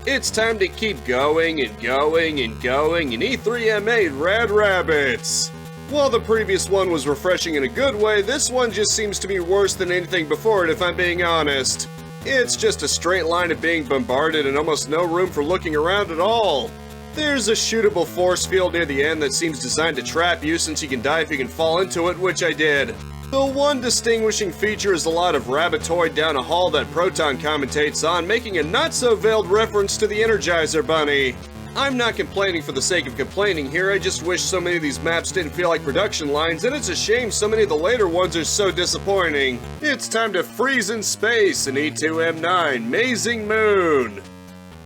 It's time to keep going and going and going, and E3M8 Rad Rabbits! While the previous one was refreshing in a good way, this one just seems to be worse than anything before it, if I'm being honest. It's just a straight line of being bombarded and almost no room for looking around at all. There's a shootable force field near the end that seems designed to trap you since you can die if you can fall into it, which I did. The one distinguishing feature is a lot of rabbitoid down a hall that Proton commentates on, making a not-so-veiled reference to the Energizer bunny. I'm not complaining for the sake of complaining here, I just wish so many of these maps didn't feel like production lines, and it's a shame so many of the later ones are so disappointing. It's time to freeze in space in E2M9 Mazing Moon.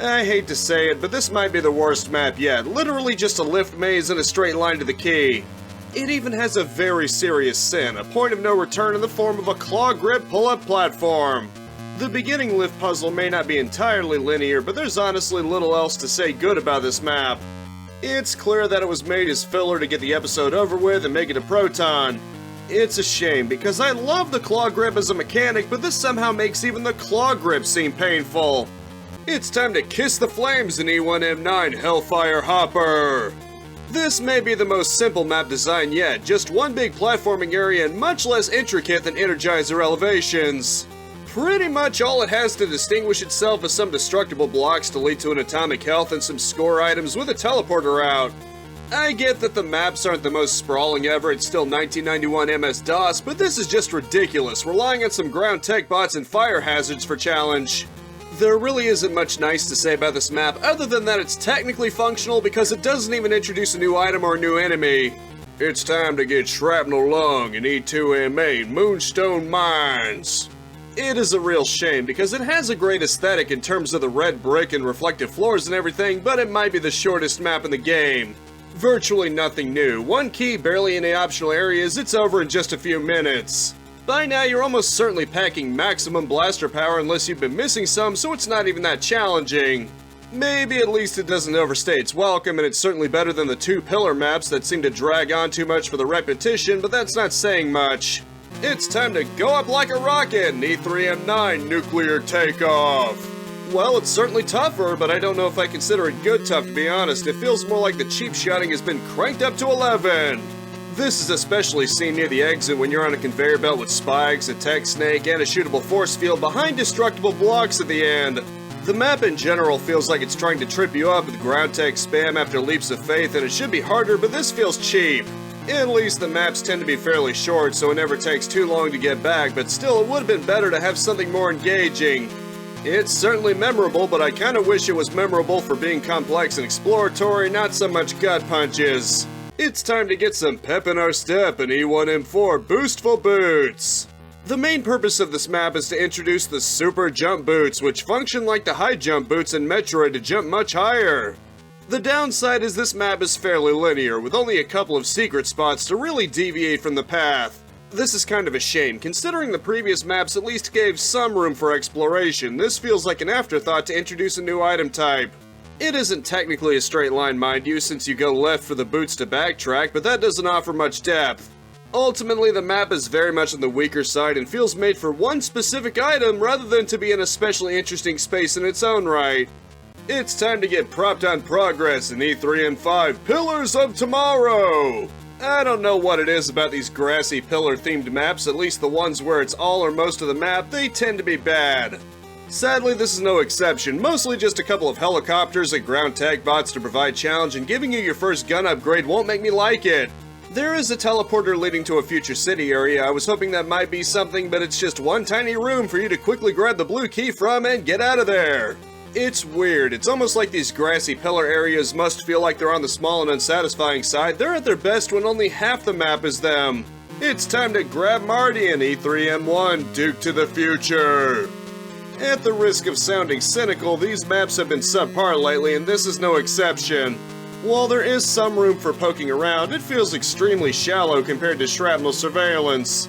I hate to say it, but this might be the worst map yet, literally just a lift maze in a straight line to the key. It even has a very serious sin, a point of no return in the form of a claw grip pull-up platform. The beginning lift puzzle may not be entirely linear, but there's honestly little else to say good about this map. It's clear that it was made as filler to get the episode over with and make it a Proton. It's a shame, because I love the claw grip as a mechanic, but this somehow makes even the claw grip seem painful. It's time to kiss the flames in E1M9 Hellfire Hopper! This may be the most simple map design yet, just one big platforming area and much less intricate than Energizer elevations. Pretty much all it has to distinguish itself is some destructible blocks to lead to an atomic health and some score items with a teleporter out. I get that the maps aren't the most sprawling ever, it's still 1991 MS-DOS, but this is just ridiculous, relying on some ground tech bots and fire hazards for challenge. There really isn't much nice to say about this map other than that it's technically functional because it doesn't even introduce a new item or a new enemy. It's time to get shrapnel lung in E2M8 Moonstone Mines. It is a real shame because it has a great aesthetic in terms of the red brick and reflective floors and everything, but it might be the shortest map in the game. Virtually nothing new, one key, barely any optional areas, it's over in just a few minutes. By now, you're almost certainly packing maximum blaster power unless you've been missing some, so it's not even that challenging. Maybe at least it doesn't overstay its welcome, and it's certainly better than the two pillar maps that seem to drag on too much for the repetition, but that's not saying much. It's time to go up like a rocket in E3M9 Nuclear Takeoff. Well, it's certainly tougher, but I don't know if I consider it good tough to be honest. It feels more like the cheap shotting has been cranked up to 11. This is especially seen near the exit when you're on a conveyor belt with spikes, a tech snake, and a shootable force field behind destructible blocks at the end. The map in general feels like it's trying to trip you up with ground tech spam after leaps of faith, and it should be harder, but this feels cheap. At least the maps tend to be fairly short, so it never takes too long to get back, but still it would have been better to have something more engaging. It's certainly memorable, but I kinda wish it was memorable for being complex and exploratory, not so much gut punches. It's time to get some pep in our step in E1M4 Boostful Boots! The main purpose of this map is to introduce the Super Jump Boots, which function like the High Jump Boots in Metroid to jump much higher. The downside is this map is fairly linear, with only a couple of secret spots to really deviate from the path. This is kind of a shame, considering the previous maps at least gave some room for exploration. This feels like an afterthought to introduce a new item type. It isn't technically a straight line, mind you, since you go left for the boots to backtrack, but that doesn't offer much depth. Ultimately, the map is very much on the weaker side and feels made for one specific item rather than to be an especially interesting space in its own right. It's time to get propped on progress in E3M5 Pillars of Tomorrow! I don't know what it is about these grassy pillar-themed maps, at least the ones where it's all or most of the map, they tend to be bad. Sadly, this is no exception, mostly just a couple of helicopters and ground tech bots to provide challenge, and giving you your first gun upgrade won't make me like it. There is a teleporter leading to a future city area. I was hoping that might be something, but it's just one tiny room for you to quickly grab the blue key from and get out of there. It's weird, it's almost like these grassy pillar areas must feel like they're on the small and unsatisfying side. They're at their best when only half the map is them. It's time to grab Marty in E3M1 Duke to the Future. At the risk of sounding cynical, these maps have been subpar lately, and this is no exception. While there is some room for poking around, it feels extremely shallow compared to Shrapnel Surveillance.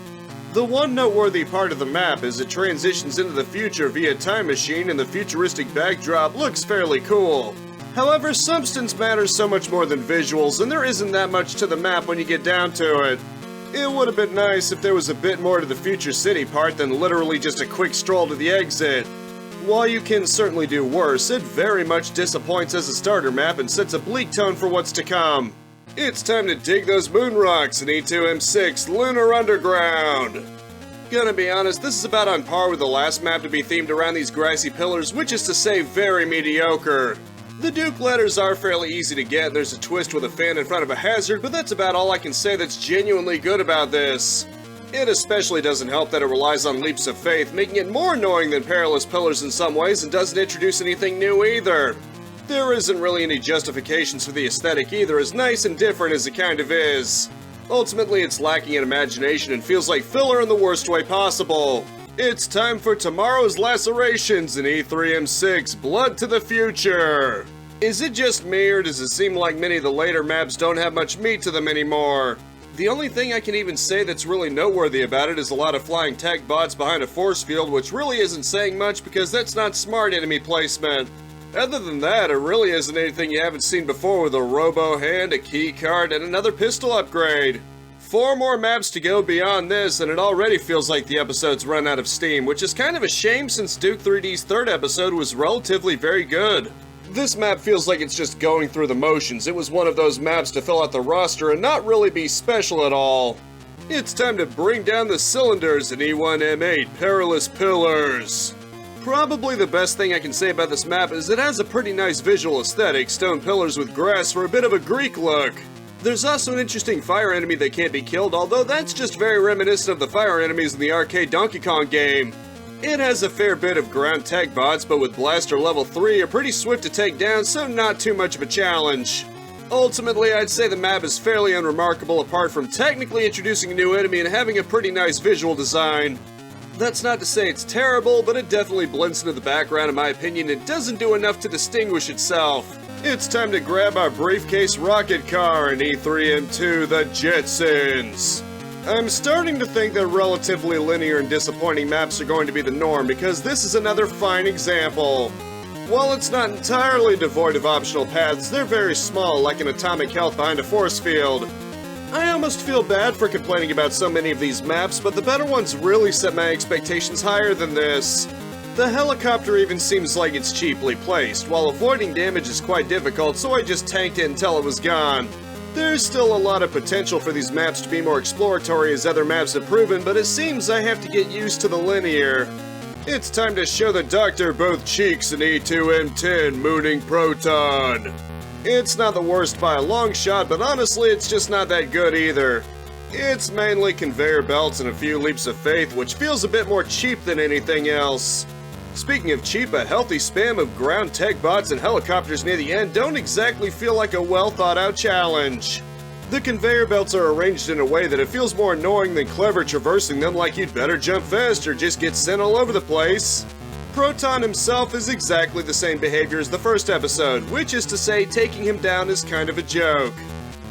The one noteworthy part of the map is it transitions into the future via time machine, and the futuristic backdrop looks fairly cool. However, substance matters so much more than visuals, and there isn't that much to the map when you get down to it. It would have been nice if there was a bit more to the future city part than literally just a quick stroll to the exit. While you can certainly do worse, it very much disappoints as a starter map and sets a bleak tone for what's to come. It's time to dig those moon rocks in E2M6 Lunar Underground. Gonna be honest, this is about on par with the last map to be themed around these grassy pillars, which is to say very mediocre. The Duke letters are fairly easy to get, there's a twist with a fan in front of a hazard, but that's about all I can say that's genuinely good about this. It especially doesn't help that it relies on leaps of faith, making it more annoying than Perilous Pillars in some ways and doesn't introduce anything new either. There isn't really any justifications for the aesthetic either, as nice and different as it kind of is. Ultimately, it's lacking in imagination and feels like filler in the worst way possible. It's time for tomorrow's lacerations in E3M6 Blood to the Future. Is it just me, or does it seem like many of the later maps don't have much meat to them anymore? The only thing I can even say that's really noteworthy about it is a lot of flying tech bots behind a force field, which really isn't saying much because that's not smart enemy placement. Other than that, it really isn't anything you haven't seen before with a robo hand, a key card, and another pistol upgrade. 4 more maps to go beyond this, and it already feels like the episode's run out of steam, which is kind of a shame since Duke 3D's third episode was relatively very good. This map feels like it's just going through the motions. It was one of those maps to fill out the roster and not really be special at all. It's time to bring down the cylinders in E1M8 Perilous Pillars. Probably the best thing I can say about this map is it has a pretty nice visual aesthetic, stone pillars with grass for a bit of a Greek look. There's also an interesting fire enemy that can't be killed, although that's just very reminiscent of the fire enemies in the arcade Donkey Kong game. It has a fair bit of ground tech bots, but with Blaster level 3 are pretty swift to take down, so not too much of a challenge. Ultimately, I'd say the map is fairly unremarkable apart from technically introducing a new enemy and having a pretty nice visual design. That's not to say it's terrible, but it definitely blends into the background in my opinion. It doesn't do enough to distinguish itself. It's time to grab our briefcase rocket car in E3M2 The Jetsons. I'm starting to think that relatively linear and disappointing maps are going to be the norm because this is another fine example. While it's not entirely devoid of optional paths, they're very small, like an atomic health behind a force field. I almost feel bad for complaining about so many of these maps, but the better ones really set my expectations higher than this. The helicopter even seems like it's cheaply placed, while avoiding damage is quite difficult, so I just tanked it until it was gone. There's still a lot of potential for these maps to be more exploratory as other maps have proven, but it seems I have to get used to the linear. It's time to show the doctor both cheeks in E2M10 Mooning Proton. It's not the worst by a long shot, but honestly it's just not that good either. It's mainly conveyor belts and a few leaps of faith, which feels a bit more cheap than anything else. Speaking of cheap, a healthy spam of ground tech bots and helicopters near the end don't exactly feel like a well thought out challenge. The conveyor belts are arranged in a way that it feels more annoying than clever, traversing them like you'd better jump fast or just get sent all over the place. Proton himself is exactly the same behavior as the first episode, which is to say taking him down is kind of a joke.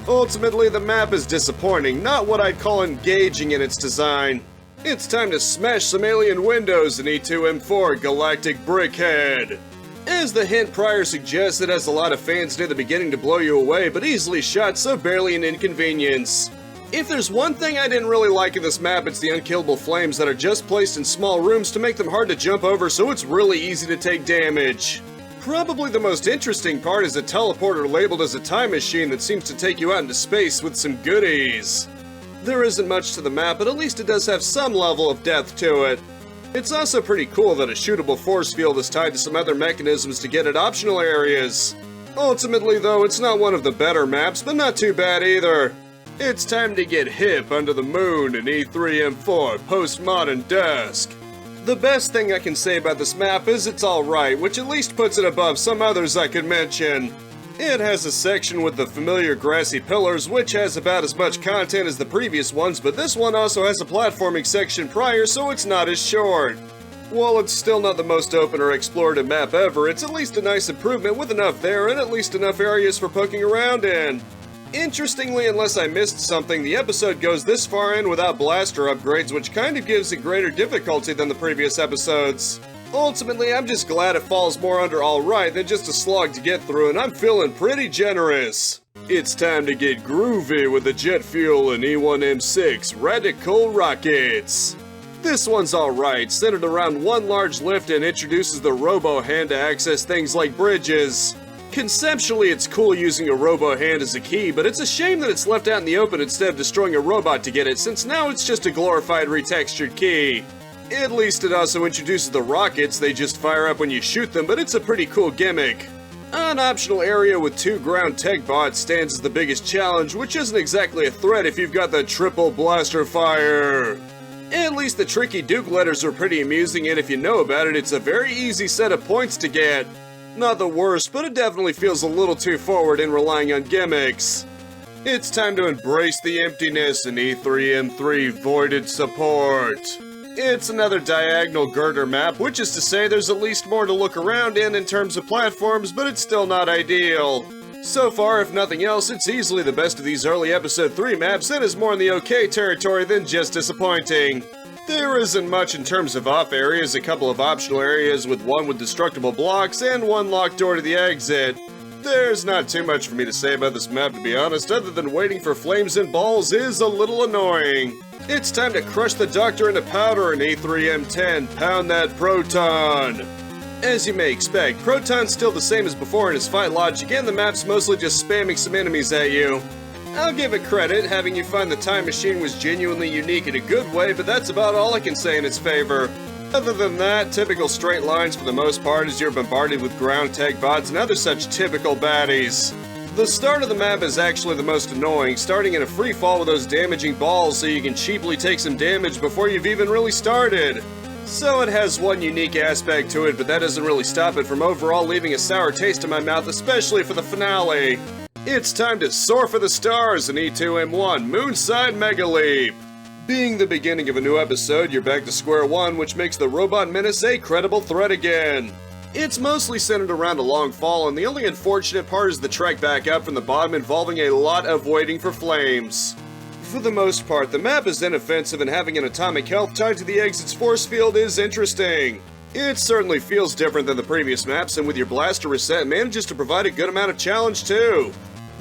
Ultimately, the map is disappointing, not what I'd call engaging in its design. It's time to smash some alien windows in E2M4 Galactic Brickhead. As the hint prior suggests, it has a lot of fans near the beginning to blow you away, but easily shot, so barely an inconvenience. If there's one thing I didn't really like in this map, it's the unkillable flames that are just placed in small rooms to make them hard to jump over, so it's really easy to take damage. Probably the most interesting part is a teleporter labeled as a time machine that seems to take you out into space with some goodies. There isn't much to the map, but at least it does have some level of depth to it. It's also pretty cool that a shootable force field is tied to some other mechanisms to get at optional areas. Ultimately though, it's not one of the better maps, but not too bad either. It's time to get hip under the moon in E3M4 Postmodern Desk. The best thing I can say about this map is it's alright, which at least puts it above some others I could mention. It has a section with the familiar grassy pillars, which has about as much content as the previous ones, but this one also has a platforming section prior, so it's not as short. While it's still not the most open or explorative map ever, it's at least a nice improvement with enough there and at least enough areas for poking around in. Interestingly, unless I missed something, the episode goes this far in without blaster upgrades, which kind of gives it greater difficulty than the previous episodes. Ultimately, I'm just glad it falls more under alright than just a slog to get through, and I'm feeling pretty generous. It's time to get groovy with the jet fuel in E1M6 Radical Rockets. This one's alright, centered around one large lift and introduces the robo-hand to access things like bridges. Conceptually, it's cool using a robo-hand as a key, but it's a shame that it's left out in the open instead of destroying a robot to get it, since now it's just a glorified retextured key. At least it also introduces the rockets. They just fire up when you shoot them, but it's a pretty cool gimmick. An optional area with 2 ground tech bots stands as the biggest challenge, which isn't exactly a threat if you've got the triple blaster fire. At least the tricky Duke letters are pretty amusing, and if you know about it, it's a very easy set of points to get. Not the worst, but it definitely feels a little too forward in relying on gimmicks. It's time to embrace the emptiness in E3M3 Voided Support. It's another diagonal girder map, which is to say there's at least more to look around in terms of platforms, but it's still not ideal. So far, if nothing else, it's easily the best of these early Episode 3 maps and is more in the okay territory than just disappointing. There isn't much in terms of off areas, a couple of optional areas with one with destructible blocks and one locked door to the exit. There's not too much for me to say about this map, to be honest, other than waiting for flames and balls is a little annoying. It's time to crush the Doctor into powder in A3M10, pound that Proton! As you may expect, Proton's still the same as before in his fight logic, and the map's mostly just spamming some enemies at you. I'll give it credit, having you find the time machine was genuinely unique in a good way, but that's about all I can say in its favor. Other than that, typical straight lines for the most part as you're bombarded with ground tech bots and other such typical baddies. The start of the map is actually the most annoying, starting in a free fall with those damaging balls so you can cheaply take some damage before you've even really started. So it has one unique aspect to it, but that doesn't really stop it from overall leaving a sour taste in my mouth, especially for the finale. It's time to soar for the stars in E2M1 Moonside Mega Leap. Being the beginning of a new episode, you're back to square one, which makes the robot menace a credible threat again. It's mostly centered around a long fall, and the only unfortunate part is the trek back up from the bottom involving a lot of waiting for flames. For the most part, the map is inoffensive, and having an atomic health tied to the exit's force field is interesting. It certainly feels different than the previous maps, and with your blaster reset, it manages to provide a good amount of challenge too.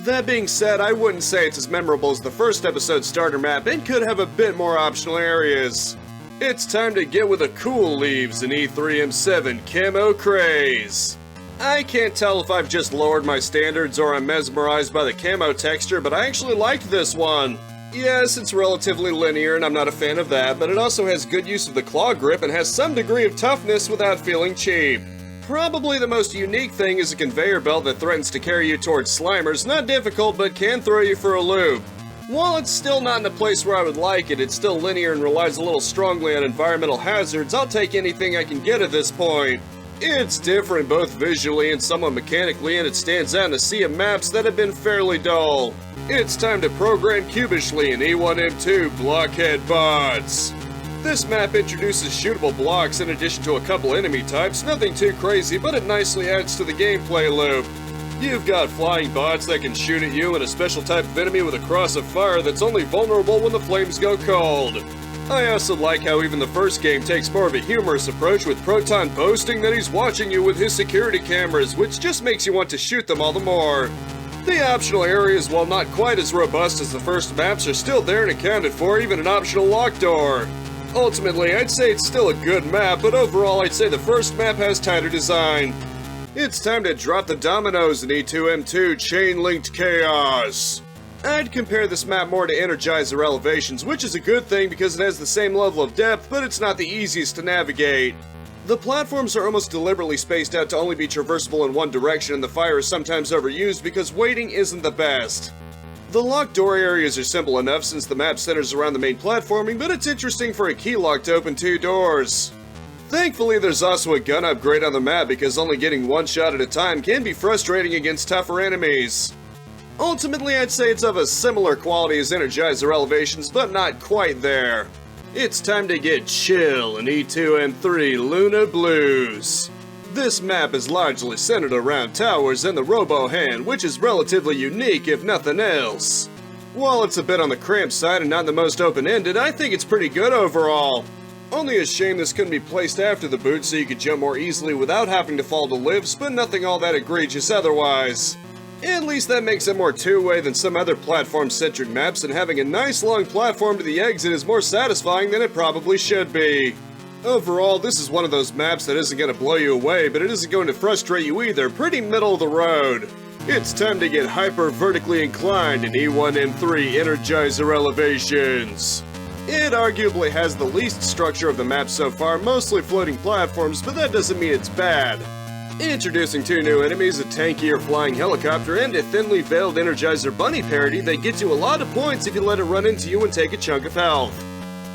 That being said, I wouldn't say it's as memorable as the first episode starter map and could have a bit more optional areas. It's time to get with the cool leaves in E3M7 Camo Craze. I can't tell if I've just lowered my standards or I'm mesmerized by the camo texture, but I actually liked this one. Yes, it's relatively linear and I'm not a fan of that, but it also has good use of the claw grip and has some degree of toughness without feeling cheap. Probably the most unique thing is a conveyor belt that threatens to carry you towards Slimers, not difficult but can throw you for a loop. While it's still not in a place where I would like it, it's still linear and relies a little strongly on environmental hazards. I'll take anything I can get at this point. It's different both visually and somewhat mechanically, and it stands out in a sea of maps that have been fairly dull. It's time to program Cubishly in E1M2 Blockhead Bots. This map introduces shootable blocks in addition to a couple enemy types, nothing too crazy, but it nicely adds to the gameplay loop. You've got flying bots that can shoot at you and a special type of enemy with a cross of fire that's only vulnerable when the flames go cold. I also like how even the first game takes more of a humorous approach, with Proton boasting that he's watching you with his security cameras, which just makes you want to shoot them all the more. The optional areas, while not quite as robust as the first maps, are still there and accounted for, even an optional locked door. Ultimately, I'd say it's still a good map, but overall I'd say the first map has tighter design. It's time to drop the dominoes in E2M2 Chainlink Chaos. I'd compare this map more to Energizer elevations, which is a good thing because it has the same level of depth, but it's not the easiest to navigate. The platforms are almost deliberately spaced out to only be traversable in one direction, and the fire is sometimes overused because waiting isn't the best. The locked door areas are simple enough since the map centers around the main platforming, but it's interesting for a key lock to open 2 doors. Thankfully, there's also a gun upgrade on the map because only getting one shot at a time can be frustrating against tougher enemies. Ultimately, I'd say it's of a similar quality as Energizer elevations, but not quite there. It's time to get chill in E2M3 Luna Blues. This map is largely centered around towers and the robo-hand, which is relatively unique if nothing else. While it's a bit on the cramped side and not the most open-ended, I think it's pretty good overall. Only a shame this couldn't be placed after the boot so you could jump more easily without having to fall to lifts, but nothing all that egregious otherwise. At least that makes it more two-way than some other platform-centric maps, and having a nice long platform to the exit is more satisfying than it probably should be. Overall, this is one of those maps that isn't going to blow you away, but it isn't going to frustrate you either. Pretty middle of the road. It's time to get hyper vertically inclined in E1M3 Energizer elevations. It arguably has the least structure of the map so far, mostly floating platforms, but that doesn't mean it's bad. Introducing two new enemies, a tankier flying helicopter and a thinly veiled Energizer bunny parody that gets you a lot of points if you let it run into you and take a chunk of health.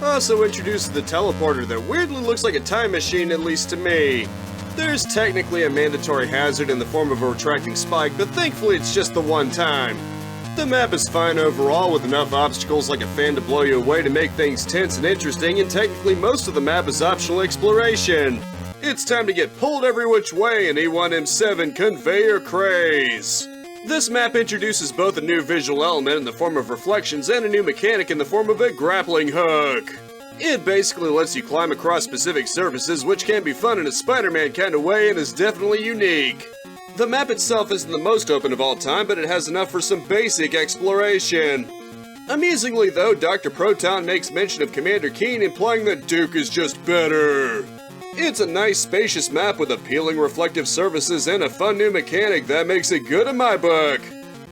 Also introduces the teleporter that weirdly looks like a time machine, at least to me. There's technically a mandatory hazard in the form of a retracting spike, but thankfully it's just the one time. The map is fine overall, with enough obstacles like a fan to blow you away to make things tense and interesting, and technically most of the map is optional exploration. It's time to get pulled every which way in E1M7 Conveyor Craze. This map introduces both a new visual element in the form of reflections and a new mechanic in the form of a grappling hook. It basically lets you climb across specific surfaces, which can be fun in a Spider-Man kind of way and is definitely unique. The map itself isn't the most open of all time, but it has enough for some basic exploration. Amusingly though, Dr. Proton makes mention of Commander Keen, implying that Duke is just better. It's a nice spacious map with appealing reflective surfaces and a fun new mechanic that makes it good in my book.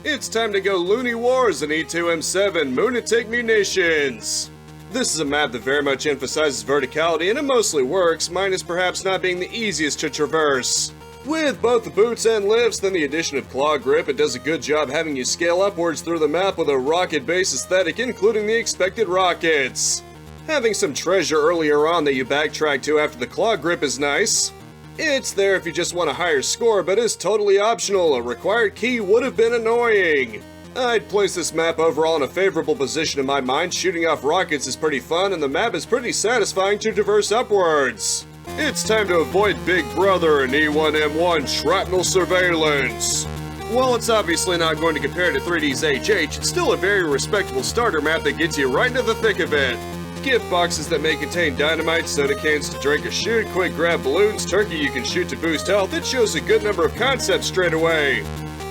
It's time to go Looney Wars in E2M7 Moonatic Munitions. This is a map that very much emphasizes verticality and it mostly works, minus perhaps not being the easiest to traverse. With both the boots and lifts, then the addition of claw grip, it does a good job having you scale upwards through the map with a rocket-based aesthetic, including the expected rockets. Having some treasure earlier on that you backtrack to after the claw grip is nice. It's there if you just want a higher score, but is totally optional. A required key would have been annoying. I'd place this map overall in a favorable position in my mind. Shooting off rockets is pretty fun, and the map is pretty satisfying to traverse upwards. It's time to avoid Big Brother in E1M1 Shrapnel Surveillance. While it's obviously not going to compare to 3D's HH, it's still a very respectable starter map that gets you right into the thick of it. Gift boxes that may contain dynamite, soda cans to drink or shoot, quick grab balloons, turkey you can shoot to boost health. It shows a good number of concepts straight away.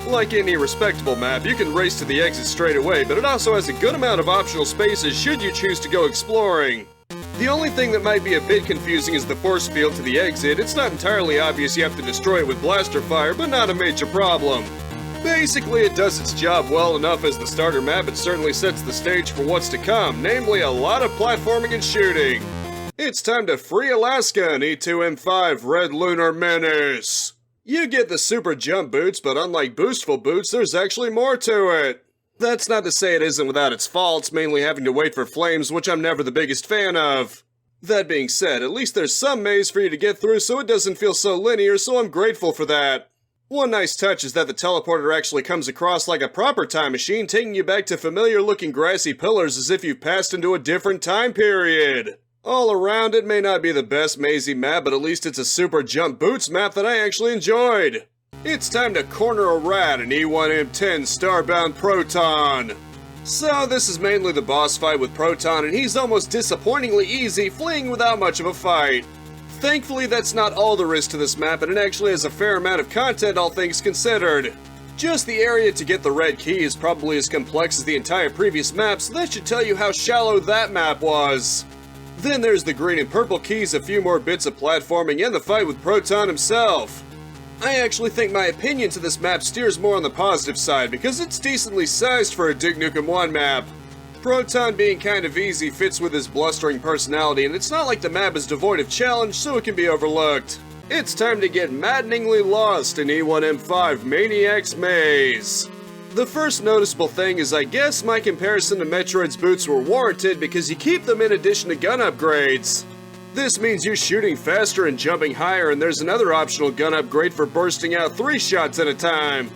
Like any respectable map, you can race to the exit straight away, but it also has a good amount of optional spaces should you choose to go exploring. The only thing that might be a bit confusing is the force field to the exit. It's not entirely obvious you have to destroy it with blaster fire, but not a major problem. Basically, it does its job well enough as the starter map. It certainly sets the stage for what's to come, namely a lot of platforming and shooting. It's time to free Alaska in E2M5 Red Lunar Menace. You get the super jump boots, but unlike boostful boots, there's actually more to it. That's not to say it isn't without its faults, mainly having to wait for flames, which I'm never the biggest fan of. That being said, at least there's some maze for you to get through so it doesn't feel so linear, so I'm grateful for that. One nice touch is that the teleporter actually comes across like a proper time machine, taking you back to familiar-looking grassy pillars as if you've passed into a different time period. All around, it may not be the best mazy map, but at least it's a super jump boots map that I actually enjoyed. It's time to corner a rat in E1M10 Starbound Proton. So this is mainly the boss fight with Proton, and he's almost disappointingly easy, fleeing without much of a fight. Thankfully, that's not all there is to this map, and it actually has a fair amount of content, all things considered. Just the area to get the red key is probably as complex as the entire previous map, so that should tell you how shallow that map was. Then there's the green and purple keys, a few more bits of platforming, and the fight with Proton himself. I actually think my opinion to this map steers more on the positive side, because it's decently sized for a Duke Nukem 1 map. Proton being kind of easy fits with his blustering personality, and it's not like the map is devoid of challenge, so it can be overlooked. It's time to get maddeningly lost in E1M5 Maniac's Maze. The first noticeable thing is I guess my comparison to Metroid's boots were warranted because you keep them in addition to gun upgrades. This means you're shooting faster and jumping higher, and there's another optional gun upgrade for bursting out 3 shots at a time.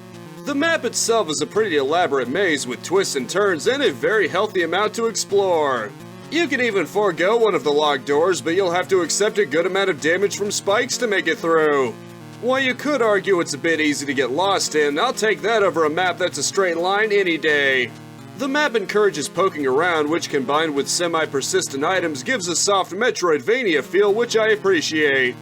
The map itself is a pretty elaborate maze with twists and turns and a very healthy amount to explore. You can even forego one of the locked doors, but you'll have to accept a good amount of damage from spikes to make it through. While you could argue it's a bit easy to get lost in, I'll take that over a map that's a straight line any day. The map encourages poking around, which combined with semi-persistent items gives a soft Metroidvania feel, which I appreciate.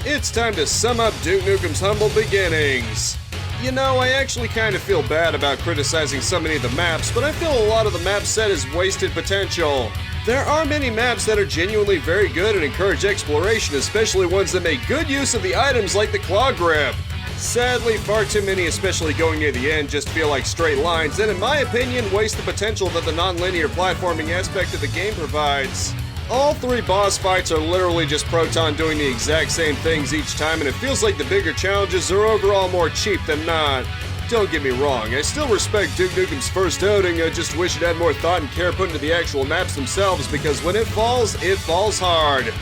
It's time to sum up Duke Nukem's humble beginnings. You know, I actually kind of feel bad about criticizing so many of the maps, but I feel a lot of the map set is wasted potential. There are many maps that are genuinely very good and encourage exploration, especially ones that make good use of the items like the claw grip. Sadly, far too many, especially going near the end, just feel like straight lines, and in my opinion, waste the potential that the non-linear platforming aspect of the game provides. All 3 boss fights are literally just Proton doing the exact same things each time, and it feels like the bigger challenges are overall more cheap than not. Don't get me wrong, I still respect Duke Nukem's first outing, I just wish it had more thought and care put into the actual maps themselves, because when it falls hard.